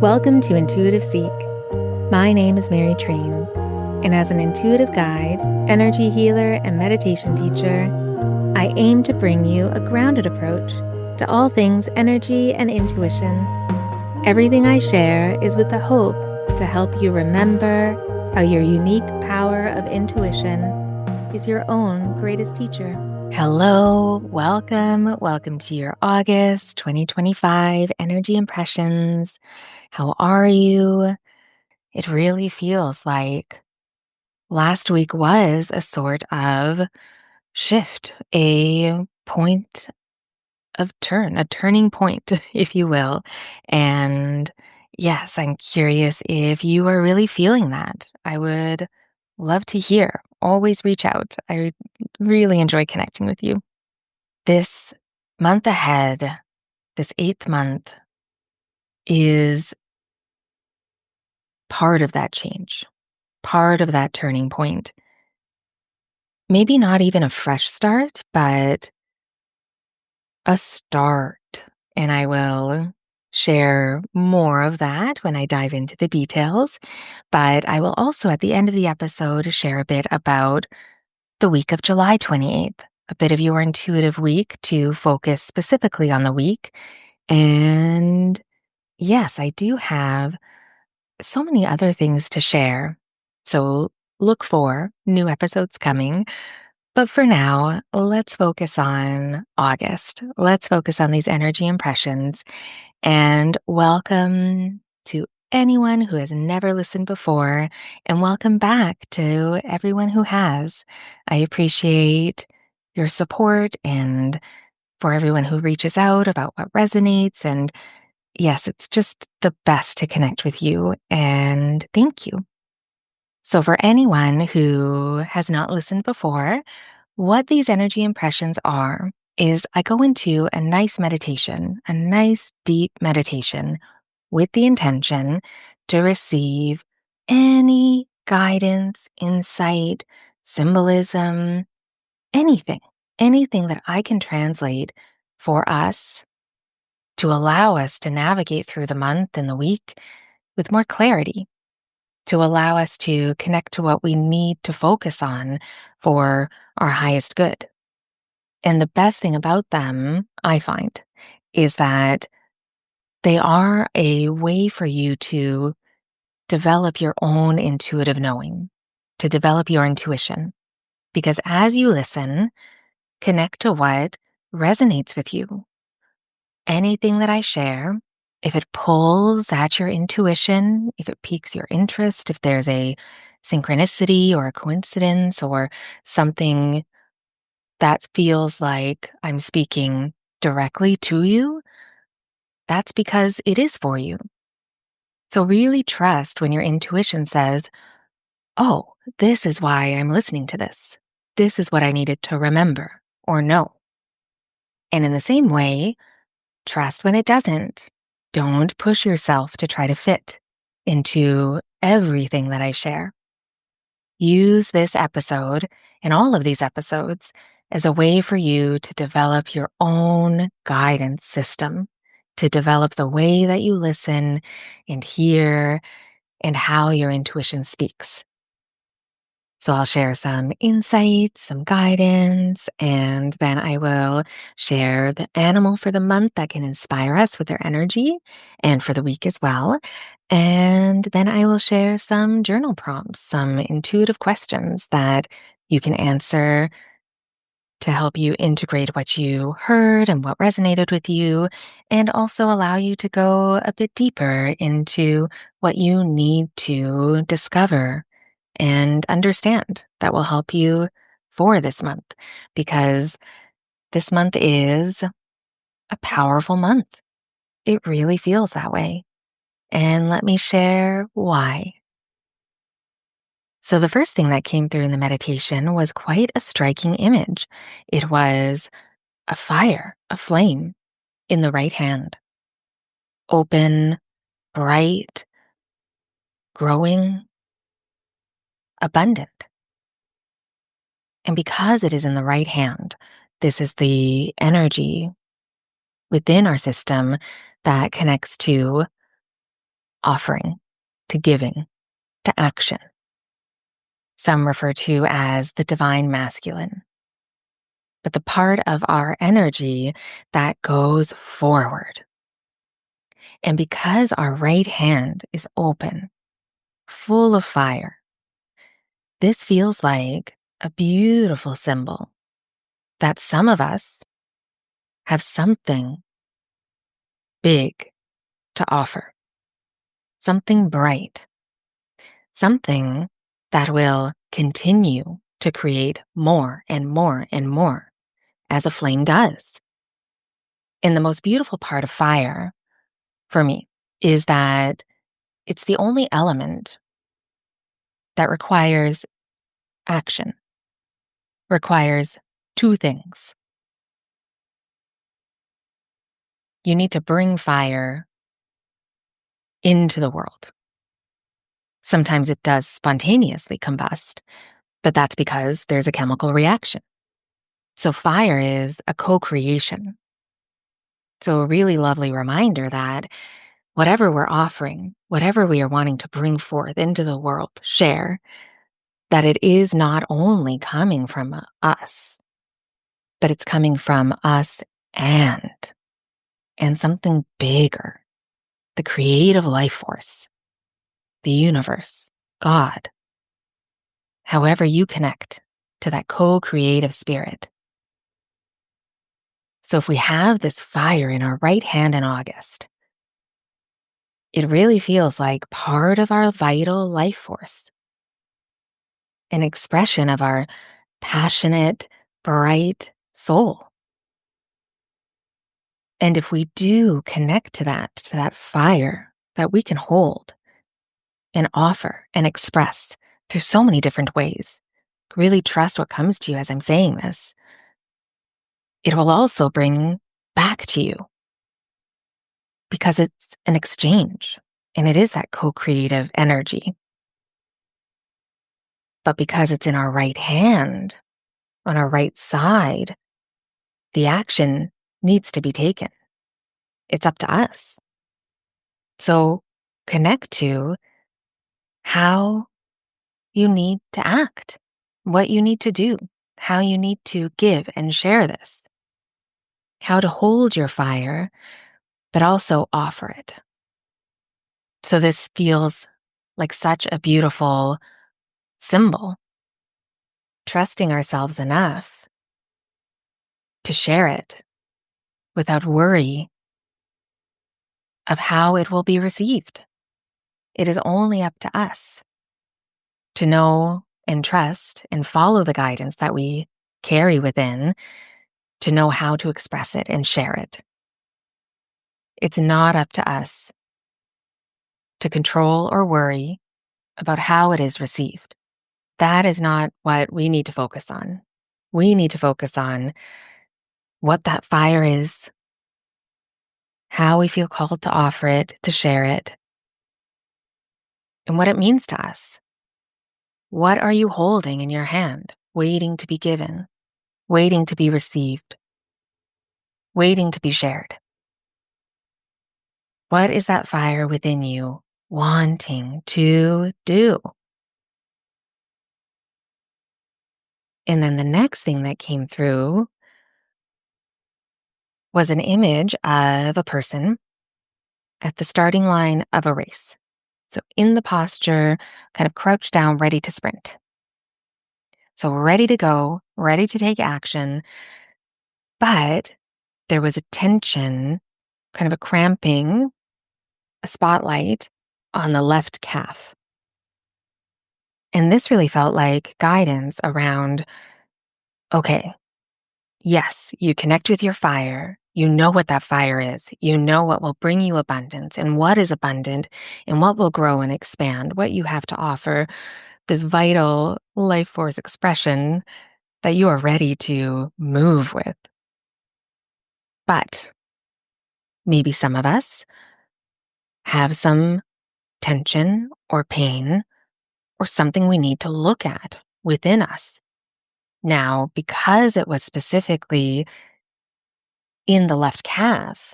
Welcome to Intuitive Seek. My name is Mary Train, and as an intuitive guide, energy healer, and meditation teacher, I aim to bring you a grounded approach to all things energy and intuition. Everything I share is with the hope to help you remember how your unique power of intuition is your own greatest teacher. Hello, welcome to your August 2025 energy impressions. How are you? It really feels like last week was a sort of shift, a point of a turning point, if you will. And yes, I'm curious if you are really feeling that. I would love to hear. Always reach out. I really enjoy connecting with you. This month ahead, this 8th month, is part of that change, part of that turning point. Maybe not even a fresh start, but a start. And I will share more of that when I dive into the details. But I will also, at the end of the episode, share a bit about the week of July 28th, a bit of your intuitive week to focus specifically on the week. And yes, I do have so many other things to share. So look for new episodes coming. But for now, let's focus on August. Let's focus on these energy impressions. And welcome to anyone who has never listened before, and welcome back to everyone who has. I appreciate your support and for everyone who reaches out about what resonates. And yes, it's just the best to connect with you. And thank you. So, for anyone who has not listened before, what these energy impressions are is I go into a nice meditation, a nice deep meditation with the intention to receive any guidance, insight, symbolism, anything that I can translate for us to allow us to navigate through the month and the week with more clarity, to allow us to connect to what we need to focus on for our highest good. And the best thing about them, I find, is that they are a way for you to develop your own intuitive knowing, to develop your intuition. Because as you listen, connect to what resonates with you. Anything that I share, if it pulls at your intuition, if it piques your interest, if there's a synchronicity or a coincidence or something that feels like I'm speaking directly to you, that's because it is for you. So really trust when your intuition says, oh, this is why I'm listening to this. This is what I needed to remember or know. And in the same way, trust when it doesn't. Don't push yourself to try to fit into everything that I share. Use this episode and all of these episodes as a way for you to develop your own guidance system, to develop the way that you listen and hear and how your intuition speaks. So I'll share some insights, some guidance, and then I will share the animal for the month that can inspire us with their energy and for the week as well. And then I will share some journal prompts, some intuitive questions that you can answer to help you integrate what you heard and what resonated with you, and also allow you to go a bit deeper into what you need to discover and understand that will help you for this month, because this month is a powerful month. It really feels that way. And let me share why. So the first thing that came through in the meditation was quite a striking image. It was a fire, a flame in the right hand, open, bright, growing, abundant. And because it is in the right hand, this is the energy within our system that connects to offering, to giving, to action. Some refer to as the divine masculine. But the part of our energy that goes forward. And because our right hand is open, full of fire, this feels like a beautiful symbol that some of us have something big to offer, something bright, something that will continue to create more and more and more as a flame does. And the most beautiful part of fire, for me, is that it's the only element that requires action, requires two things. You need to bring fire into the world. Sometimes it does spontaneously combust, but that's because there's a chemical reaction. So fire is a co-creation. So a really lovely reminder that whatever we're offering, whatever we are wanting to bring forth into the world, share, that it is not only coming from us, but it's coming from us and something bigger, the creative life force, the universe, God. However you connect to that co-creative spirit. So if we have this fire in our right hand in August, it really feels like part of our vital life force, an expression of our passionate, bright soul. And if we do connect to that fire that we can hold and offer and express through so many different ways, really trust what comes to you as I'm saying this, it will also bring back to you because it's an exchange and it is that co-creative energy. But because it's in our right hand, on our right side, the action needs to be taken. It's up to us. So connect to how you need to act, what you need to do, how you need to give and share this, how to hold your fire, but also offer it. So this feels like such a beautiful symbol, trusting ourselves enough to share it without worry of how it will be received. It is only up to us to know and trust and follow the guidance that we carry within to know how to express it and share it. It's not up to us to control or worry about how it is received. That is not what we need to focus on. We need to focus on what that fire is, how we feel called to offer it, to share it, and what it means to us. What are you holding in your hand, waiting to be given, waiting to be received, waiting to be shared? What is that fire within you wanting to do? And then the next thing that came through was an image of a person at the starting line of a race. So in the posture, kind of crouched down, ready to sprint. So ready to go, ready to take action. But there was a tension, kind of a cramping, a spotlight on the left calf. And this really felt like guidance around, okay, yes, you connect with your fire. You know what that fire is. You know what will bring you abundance and what is abundant and what will grow and expand, what you have to offer, this vital life force expression that you are ready to move with. But maybe some of us have some tension or pain or something we need to look at within us. Now, because it was specifically in the left calf,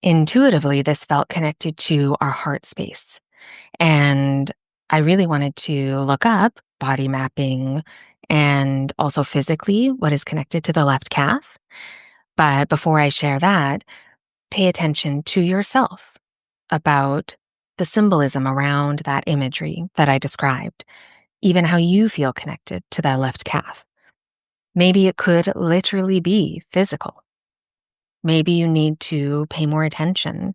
Intuitively, this felt connected to our heart space. And I really wanted to look up body mapping and also physically what is connected to the left calf. But before I share that, pay attention to yourself about the symbolism around that imagery that I described, even how you feel connected to that left calf. Maybe it could literally be physical. Maybe you need to pay more attention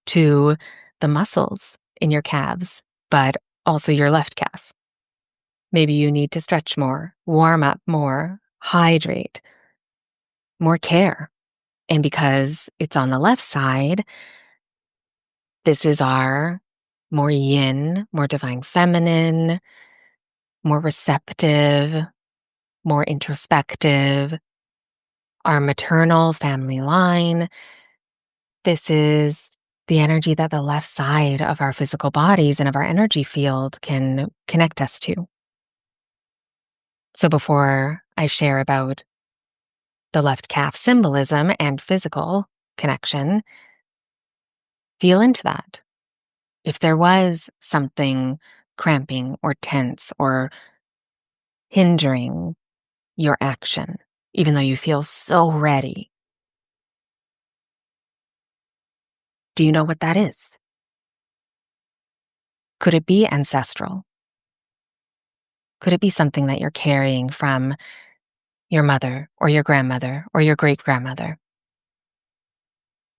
to the muscles in your calves, but also your left calf. Maybe you need to stretch more, warm up more, hydrate, more care. And because it's on the left side, this is our more yin, more divine feminine, more receptive, more introspective, our maternal family line. This is the energy that the left side of our physical bodies and of our energy field can connect us to. So before I share about the left calf symbolism and physical connection, feel into that. If there was something cramping or tense or hindering your action, even though you feel so ready, do you know what that is? Could it be ancestral? Could it be something that you're carrying from your mother or your grandmother or your great grandmother?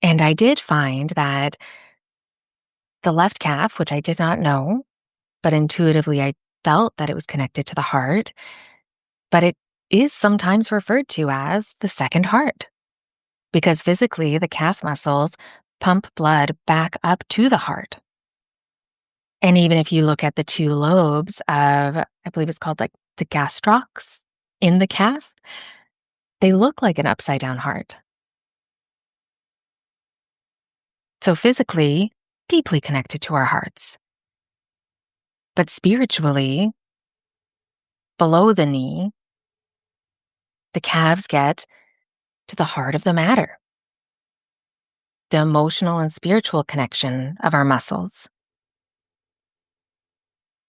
And I did find that the left calf, which I did not know, but intuitively I felt that it was connected to the heart, but it is sometimes referred to as the second heart because physically the calf muscles pump blood back up to the heart. And even if you look at the two lobes of, I believe it's called like the gastrocs in the calf, they look like an upside down heart. So physically, deeply connected to our hearts. But spiritually, below the knee, the calves get to the heart of the matter, the emotional and spiritual connection of our muscles.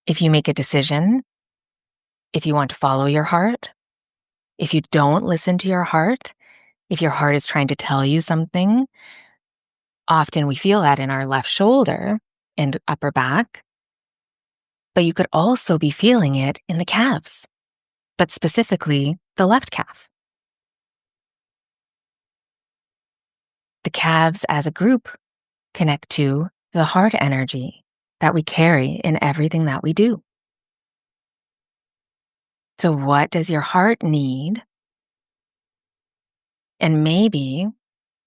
If you make a decision, if you want to follow your heart, if you don't listen to your heart, if your heart is trying to tell you something, often we feel that in our left shoulder and upper back, but you could also be feeling it in the calves, but specifically the left calf. The calves as a group connect to the heart energy that we carry in everything that we do. So what does your heart need? And maybe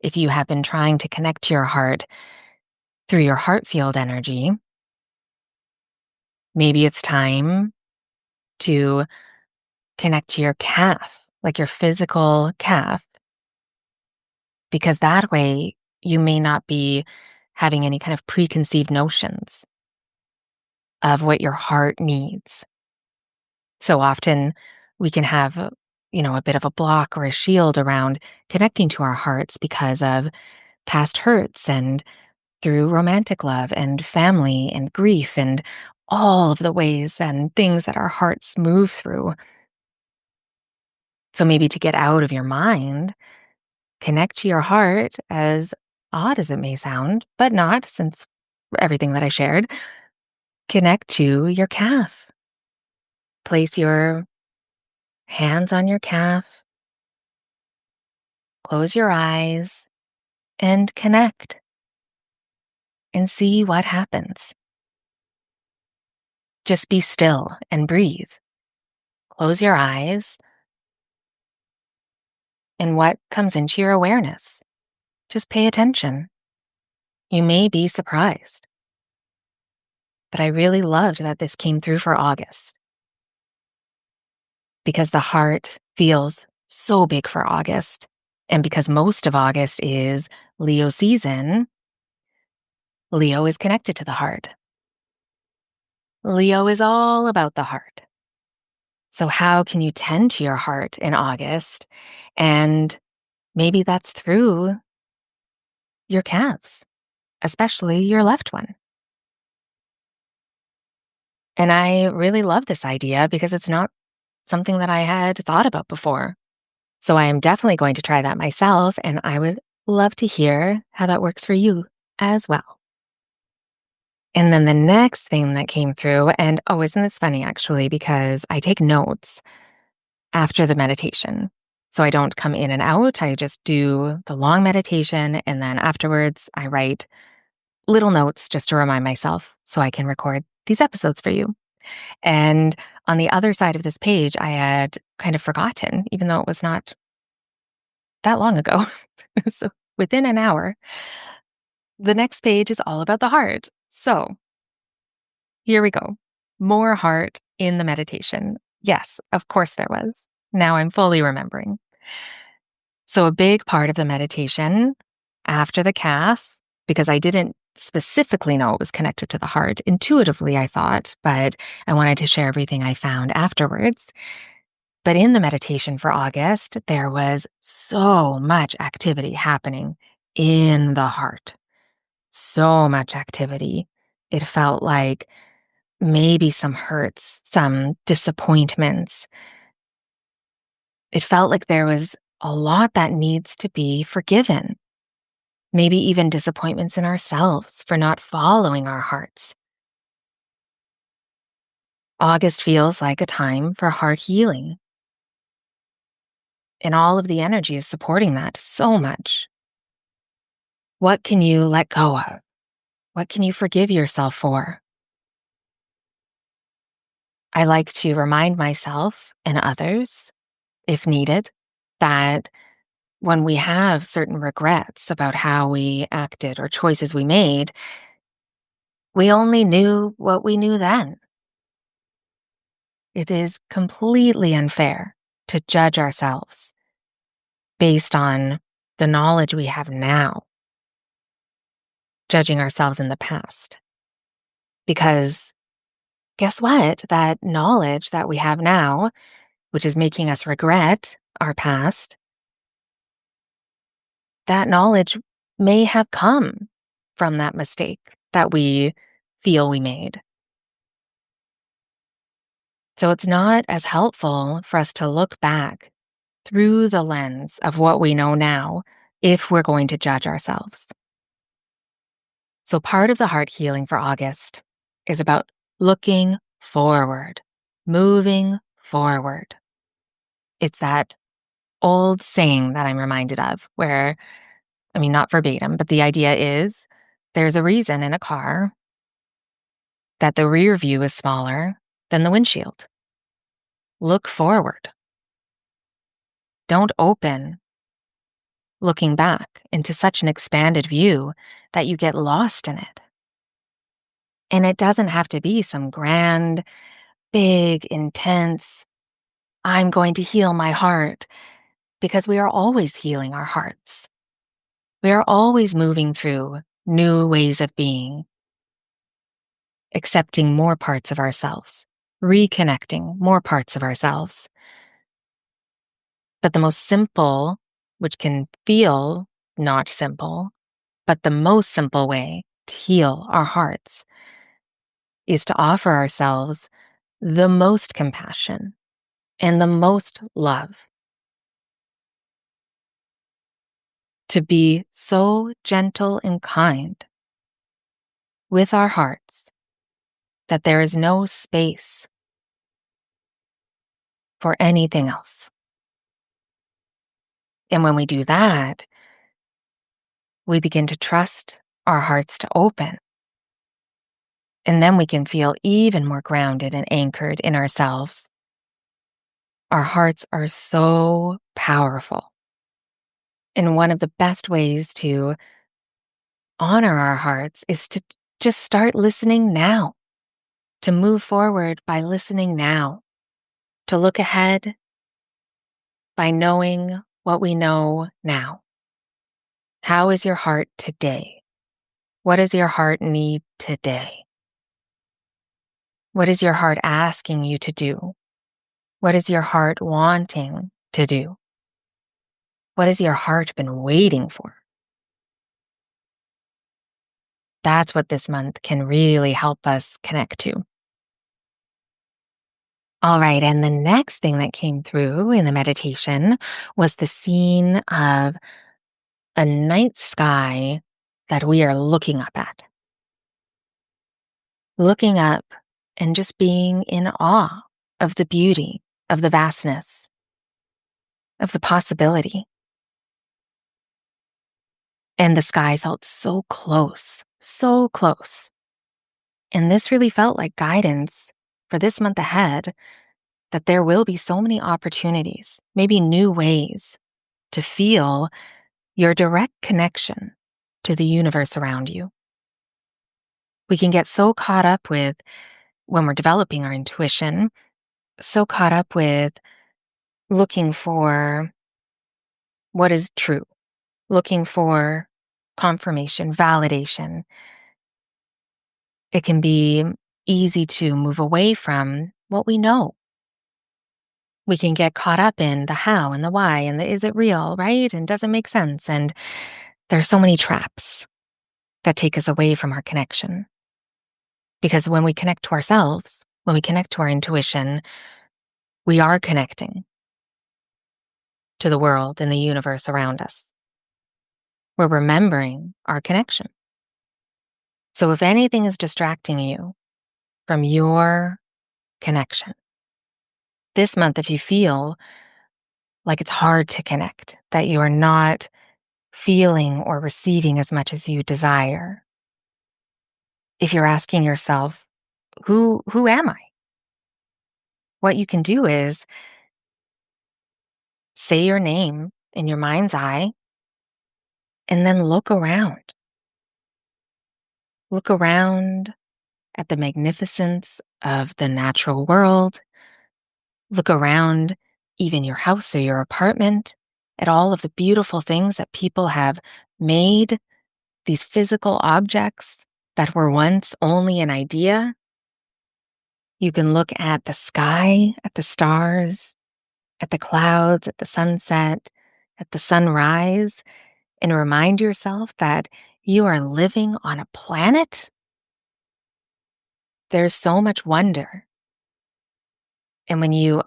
if you have been trying to connect to your heart through your heart field energy, maybe it's time to connect to your calf, like your physical calf, because that way you may not be having any kind of preconceived notions of what your heart needs. So often we can have, a bit of a block or a shield around connecting to our hearts because of past hurts and through romantic love and family and grief and all of the ways and things that our hearts move through. So maybe to get out of your mind, connect to your heart, as odd as it may sound, but not, since everything that I shared. Connect to your calf. Place your hands on your calf, close your eyes, and connect and see what happens. Just be still and breathe. Close your eyes, and what comes into your awareness? Just pay attention. You may be surprised. But I really loved that this came through for August, because the heart feels so big for August. And because most of August is Leo season, Leo is connected to the heart. Leo is all about the heart. So how can you tend to your heart in August? And maybe that's through your calves, especially your left one. And I really love this idea because it's not something that I had thought about before. So I am definitely going to try that myself, and I would love to hear how that works for you as well. And then the next thing that came through, and oh, isn't this funny actually, because I take notes after the meditation. So I don't come in and out. I just do the long meditation. And then afterwards, I write little notes just to remind myself so I can record these episodes for you. And on the other side of this page, I had kind of forgotten, even though it was not that long ago. So within an hour, the next page is all about the heart. So here we go. More heart in the meditation. Yes, of course there was. Now I'm fully remembering. So a big part of the meditation after the calf, because I didn't specifically know it was connected to the heart, intuitively I thought, but I wanted to share everything I found afterwards. But in the meditation for August, there was so much activity happening in the heart. So much activity. It felt like maybe some hurts, some disappointments. It felt like there was a lot that needs to be forgiven. Maybe even disappointments in ourselves for not following our hearts. August feels like a time for heart healing. And all of the energy is supporting that so much. What can you let go of? What can you forgive yourself for? I like to remind myself and others, if needed, that when we have certain regrets about how we acted or choices we made, we only knew what we knew then. It is completely unfair to judge ourselves based on the knowledge we have now, judging ourselves in the past. Because guess what? That knowledge that we have now, which is making us regret our past, that knowledge may have come from that mistake that we feel we made. So it's not as helpful for us to look back through the lens of what we know now if we're going to judge ourselves. So part of the heart healing for August is about looking forward, moving forward. It's that old saying that I'm reminded of where, I mean, not verbatim, but the idea is there's a reason in a car that the rear view is smaller than the windshield. Look forward. Don't open looking back into such an expanded view that you get lost in it. And it doesn't have to be some grand, big, intense, I'm going to heal my heart, because we are always healing our hearts. We are always moving through new ways of being, accepting more parts of ourselves, reconnecting more parts of ourselves. But the most simple, which can feel not simple, but the most simple way to heal our hearts is to offer ourselves the most compassion and the most love. To be so gentle and kind with our hearts that there is no space for anything else. And when we do that, we begin to trust our hearts to open. And then we can feel even more grounded and anchored in ourselves. Our hearts are so powerful. And one of the best ways to honor our hearts is to just start listening now, to move forward by listening now, to look ahead by knowing what we know now. How is your heart today? What does your heart need today? What is your heart asking you to do? What is your heart wanting to do? What has your heart been waiting for? That's what this month can really help us connect to. All right. And the next thing that came through in the meditation was the scene of a night sky that we are looking up at, looking up and just being in awe of the beauty, of the vastness, of the possibility. And the sky felt so close, so close. And this really felt like guidance for this month ahead, that there will be so many opportunities, maybe new ways to feel your direct connection to the universe around you. We can get so caught up with, when we're developing our intuition, so caught up with looking for what is true, looking for confirmation, validation. It can be easy to move away from what we know. We can get caught up in the how and the why and the is it real, right? And does it make sense? And there's so many traps that take us away from our connection. Because when we connect to ourselves, when we connect to our intuition, we are connecting to the world and the universe around us. We're remembering our connection. So if anything is distracting you from your connection, this month, if you feel like it's hard to connect, that you are not feeling or receiving as much as you desire, if you're asking yourself, who am I? What you can do is say your name in your mind's eye and then look around. Look around at the magnificence of the natural world. Look around even your house or your apartment at all of the beautiful things that people have made, these physical objects that were once only an idea. You can look at the sky, at the stars, at the clouds, at the sunset, at the sunrise, and remind yourself that you are living on a planet. There's so much wonder. And when you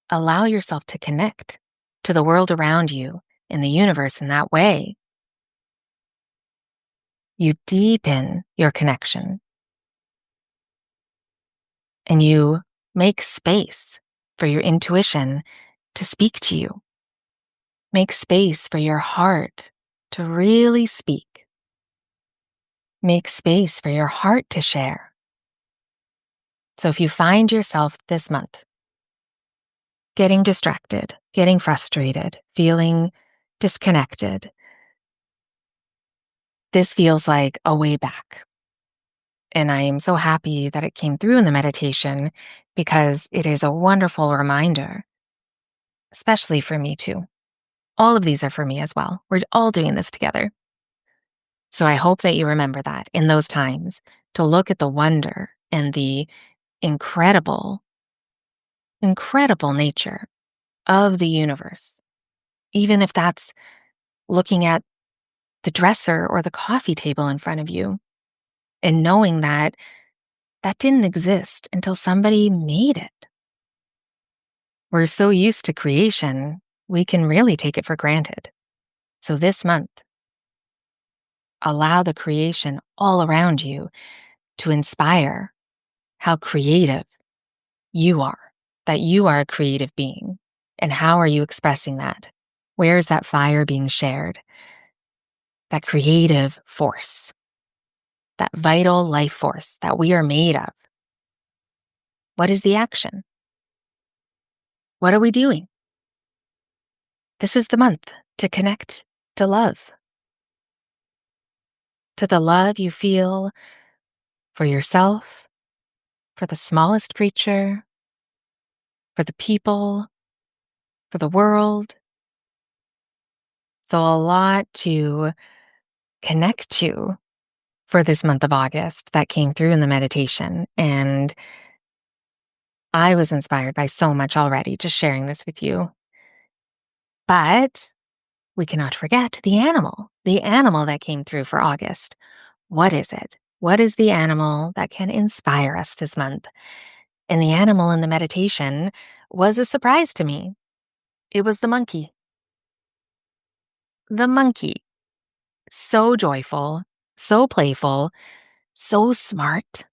allow yourself to connect to the world around you and the universe in that way, you deepen your connection and you make space for your intuition to speak to you. Make space for your heart to really speak. Make space for your heart to share. So if you find yourself this month getting distracted, getting frustrated, feeling disconnected, this feels like a way back. And I am so happy that it came through in the meditation, because it is a wonderful reminder, especially for me too. All of these are for me as well. We're all doing this together. So I hope that you remember that in those times, to look at the wonder and the incredible, incredible nature of the universe. Even if that's looking at the dresser or the coffee table in front of you and knowing that that didn't exist until somebody made it. We're so used to creation, we can really take it for granted. So this month, allow the creation all around you to inspire how creative you are, that you are a creative being. And how are you expressing that? Where is that fire being shared? That creative force, that vital life force that we are made of. What is the action? What are we doing? This is the month to connect to love, to the love you feel for yourself, for the smallest creature, for the people, for the world. So a lot to connect to for this month of August that came through in the meditation. And I was inspired by so much already, just sharing this with you. But we cannot forget the animal that came through for August What is it? What is the animal that can inspire us this month? And the animal in the meditation was a surprise to me. It was the monkey. The monkey. So joyful, so playful, so smart.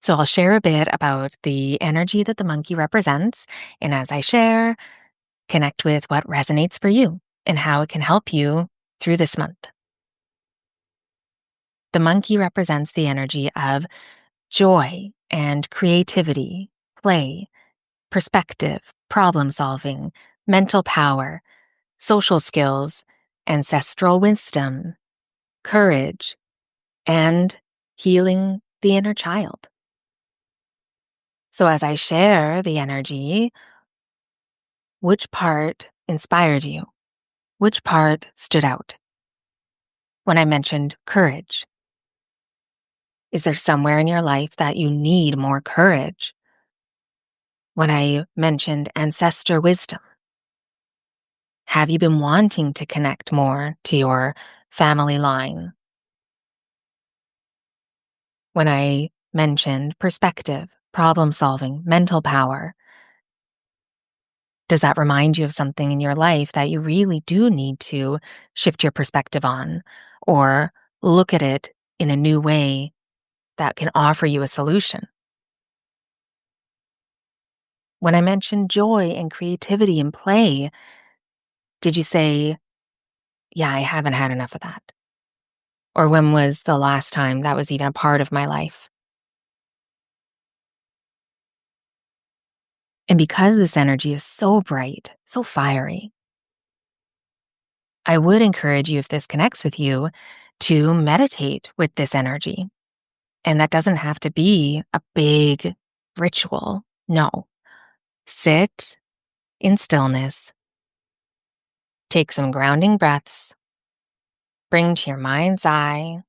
So I'll share a bit about the energy that the monkey represents. And as I share, connect with what resonates for you and how it can help you through this month. The monkey represents the energy of joy and creativity, play, perspective, problem solving, mental power, social skills, ancestral wisdom, courage, and healing the inner child. So as I share the energy, which part inspired you? Which part stood out? When I mentioned courage, is there somewhere in your life that you need more courage? When I mentioned ancestor wisdom, have you been wanting to connect more to your family line? When I mentioned perspective, problem solving, mental power, does that remind you of something in your life that you really do need to shift your perspective on or look at it in a new way that can offer you a solution? When I mentioned joy and creativity and play, did you say, yeah, I haven't had enough of that? Or when was the last time that was even a part of my life? And because this energy is so bright, so fiery, I would encourage you, if this connects with you, to meditate with this energy. And that doesn't have to be a big ritual. No. Sit in stillness, take some grounding breaths, bring to your mind's eye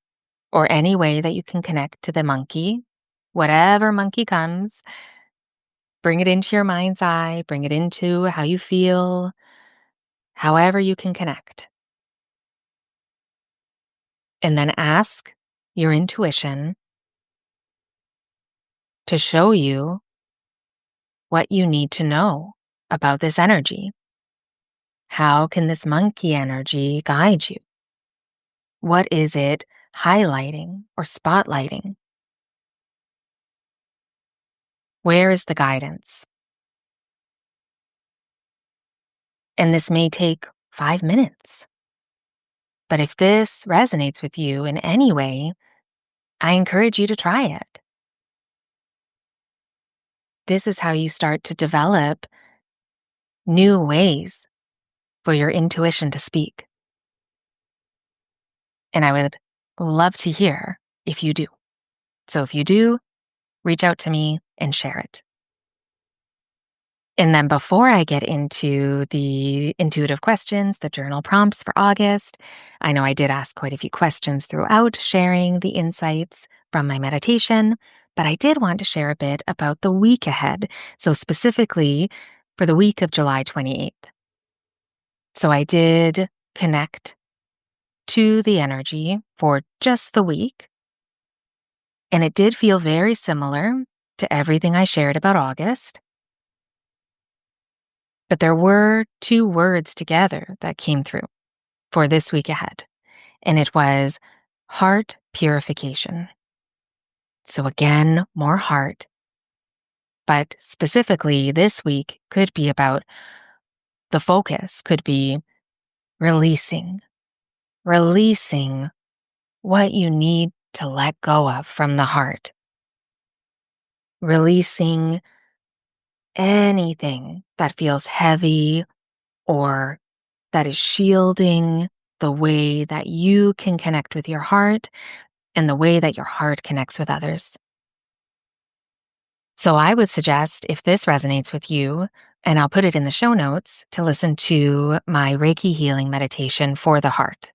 or any way that you can connect to the monkey, whatever monkey comes, bring it into your mind's eye, bring it into how you feel, however you can connect. And then ask your intuition to show you what you need to know about this energy. How can this monkey energy guide you? What is it highlighting or spotlighting? Where is the guidance? And this may take 5 minutes. But if this resonates with you in any way, I encourage you to try it. This is how you start to develop new ways for your intuition to speak. And I would love to hear if you do. So if you do, reach out to me and share it. And then before I get into the intuitive questions, the journal prompts for August, I know I did ask quite a few questions throughout sharing the insights from my meditation, but I did want to share a bit about the week ahead. So specifically for the week of July 28th. So I did connect to the energy for just the week. And it did feel very similar to everything I shared about August. But there were 2 words together that came through for this week ahead, and it was heart purification. So again, more heart, but specifically this week could be about the focus, could be releasing what you need to let go of from the heart, releasing anything that feels heavy or that is shielding the way that you can connect with your heart and the way that your heart connects with others. So I would suggest, if this resonates with you, and I'll put it in the show notes, to listen to my Reiki healing meditation for the heart.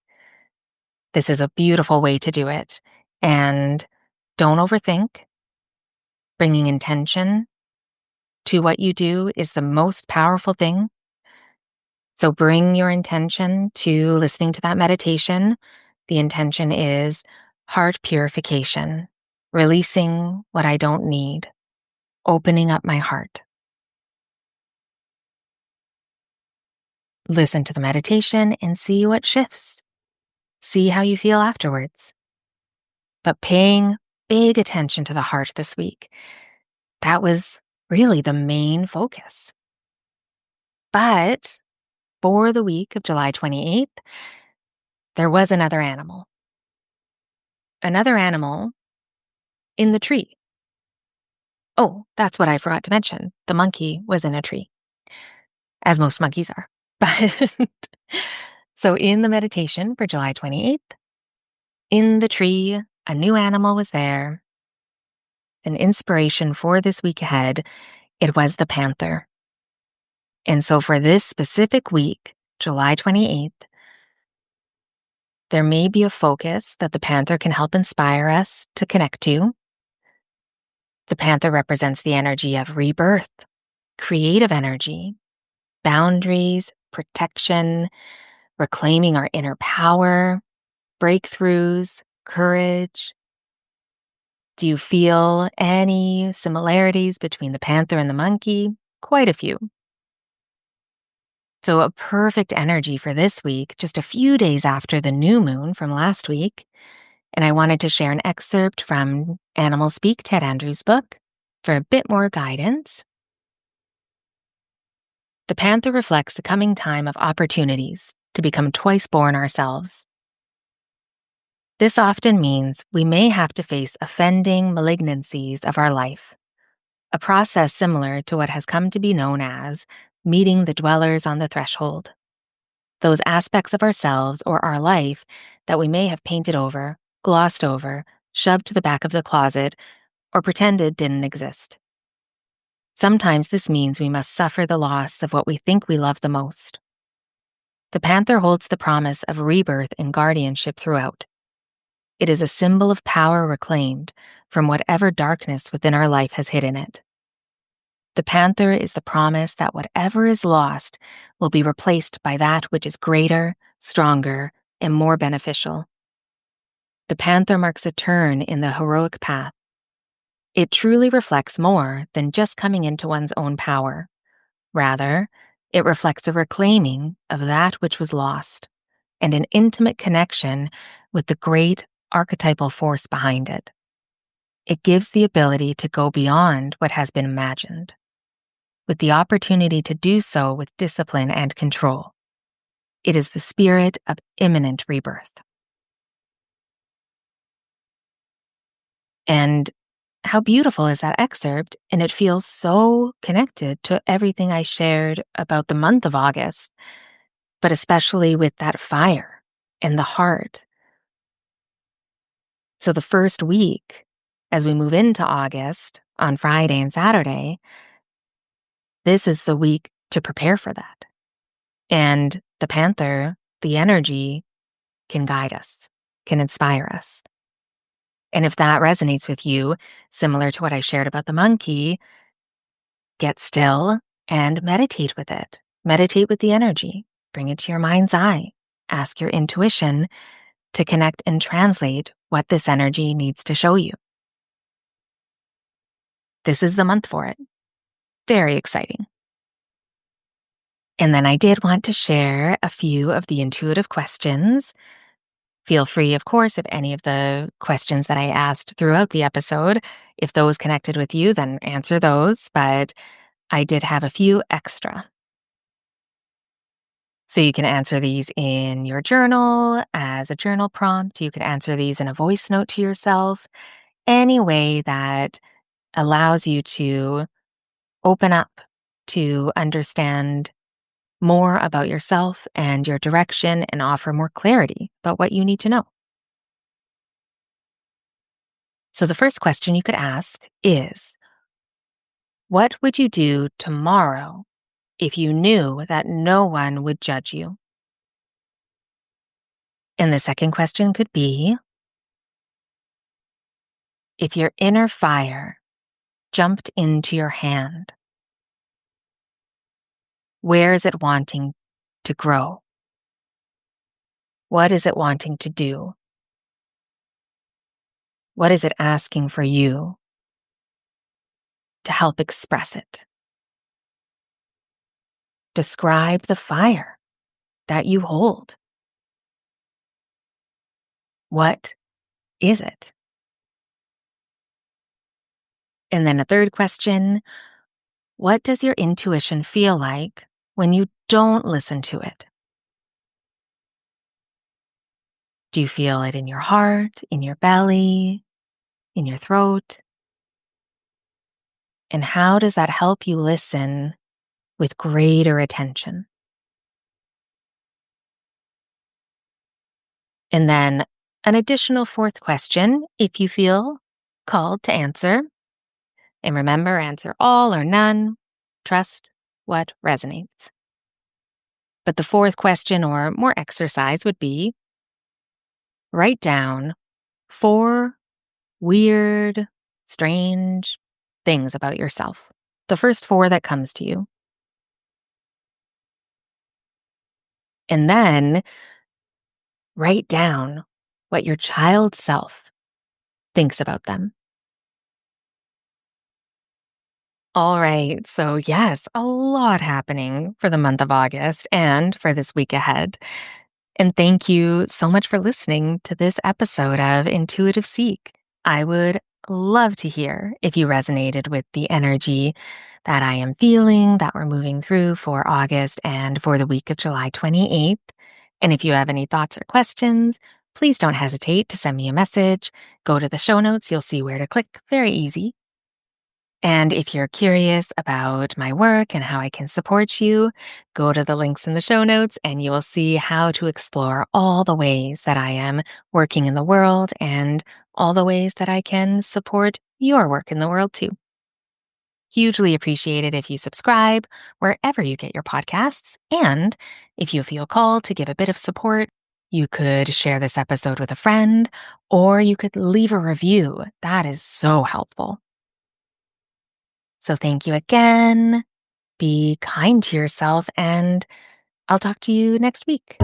This is a beautiful way to do it. And don't overthink. Bringing intention to what you do is the most powerful thing. So bring your intention to listening to that meditation The intention is heart purification, releasing what I don't need, opening up my heart. Listen to the meditation and see what shifts. See how you feel afterwards. But paying big attention to the heart this week, that was really the main focus. But for the week of July 28th, there was another animal. Another animal in the tree. Oh, that's what I forgot to mention. The monkey was in a tree, as most monkeys are. But so in the meditation for July 28th, in the tree, a new animal was there. An inspiration for this week ahead, it was the panther. And so for this specific week, July 28th, there may be a focus that the panther can help inspire us to connect to. The panther represents the energy of rebirth, creative energy, boundaries, protection, reclaiming our inner power, breakthroughs, courage. Do you feel any similarities between the panther and the monkey? Quite a few. So, a perfect energy for this week, just a few days after the new moon from last week. And I wanted to share an excerpt from Animal Speak, Ted Andrews' book, for a bit more guidance. The panther reflects the coming time of opportunities to become twice born ourselves. This often means we may have to face offending malignancies of our life, a process similar to what has come to be known as meeting the dwellers on the threshold. Those aspects of ourselves or our life that we may have painted over, glossed over, shoved to the back of the closet, or pretended didn't exist. Sometimes this means we must suffer the loss of what we think we love the most. The panther holds the promise of rebirth and guardianship throughout. It is a symbol of power reclaimed from whatever darkness within our life has hidden it. The panther is the promise that whatever is lost will be replaced by that which is greater, stronger, and more beneficial. The panther marks a turn in the heroic path. It truly reflects more than just coming into one's own power. Rather, it reflects a reclaiming of that which was lost and an intimate connection with the great archetypal force behind it. It gives the ability to go beyond what has been imagined, with the opportunity to do so with discipline and control. It is the spirit of imminent rebirth. And how beautiful is that excerpt? And it feels so connected to everything I shared about the month of August, but especially with that fire and the heart. So the first week, as we move into August on Friday and Saturday, this is the week to prepare for that. And the panther, the energy, can guide us, can inspire us. And if that resonates with you, similar to what I shared about the monkey, get still and meditate with it. Meditate with the energy. Bring it to your mind's eye. Ask your intuition to connect and translate what this energy needs to show you. This is the month for it. Very exciting. And then I did want to share a few of the intuitive questions. Feel free, of course, if any of the questions that I asked throughout the episode, if those connected with you, then answer those. But I did have a few extra. So you can answer these in your journal as a journal prompt. You can answer these in a voice note to yourself, any way that allows you to open up to understand more about yourself and your direction and offer more clarity about what you need to know. So the first question you could ask is, what would you do tomorrow if you knew that no one would judge you? And the second question could be, if your inner fire jumped into your hand, where is it wanting to grow? What is it wanting to do? What is it asking for you to help express it? Describe the fire that you hold. What is it? And then a third question, what does your intuition feel like when you don't listen to it? Do you feel it in your heart, in your belly, in your throat? And how does that help you listen with greater attention? And then an additional fourth question, if you feel called to answer. And remember, answer all or none. Trust what resonates. But the fourth question or more exercise would be write down 4 weird, strange things about yourself. The first 4 that comes to you. And then write down what your child self thinks about them. All right. So, yes, a lot happening for the month of August and for this week ahead. And thank you so much for listening to this episode of Intuitive Seek. I would love to hear if you resonated with the energy that I am feeling, that we're moving through for August and for the week of July 28th. And if you have any thoughts or questions, please don't hesitate to send me a message. Go to the show notes, you'll see where to click. Very easy. And if you're curious about my work and how I can support you, go to the links in the show notes and you will see how to explore all the ways that I am working in the world and all the ways that I can support your work in the world too. Hugely appreciated if you subscribe wherever you get your podcasts. And if you feel called to give a bit of support, you could share this episode with a friend or you could leave a review. That is so helpful. So thank you again. Be kind to yourself, and I'll talk to you next week.